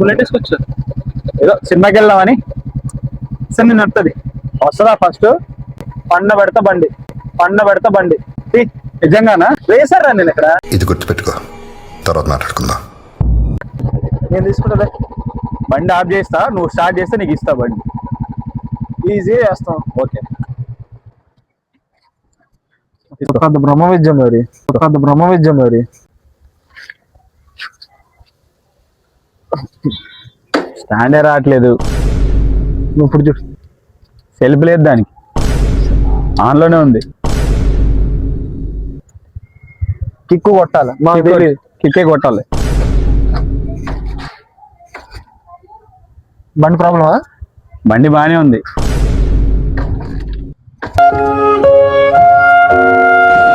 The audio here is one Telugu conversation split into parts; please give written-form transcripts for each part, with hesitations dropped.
బుల్లెట్ వేసుకొచ్చు. ఏదో సినిమాకి వెళ్దామని. సార్ నేను నడుతుంది వస్తుందా? ఫస్ట్ పండ పెడతా బండి నిజంగానా? వేసారా నేను ఇక్కడ? ఇది గుర్తుపెట్టుకో, తర్వాత మాట్లాడుకుందాం. నేను తీసుకుంటా. బండి ఆఫ్ చేస్తా, నువ్వు స్టార్ట్ చేస్తే నీకు ఇస్తా బండి. ఈజీ చేస్తాం. ఓకే. బ్రహ్మ విద్యం మరి స్టాండే రావట్లేదు. నువ్వు ఇప్పుడు చూ, సెల్ఫ్ లేదు దానికి, ఆన్లోనే ఉంది. కిక్కు కొట్టాలి, కిక్కే కొట్టాలి. బండి ప్రాబ్లమా? బండి బానే ఉంది.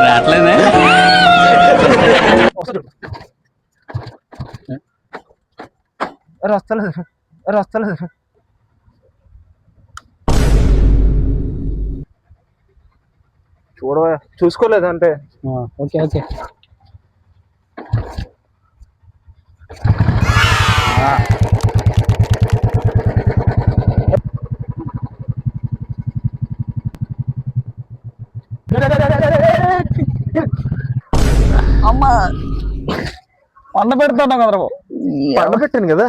రావట్లేదే. వస్తలేదు. చూడవా, చూసుకోలేదు అంటే. ఓకే. అమ్మా పండ పెడతాను కదరా. పండ పెట్టాను కదా.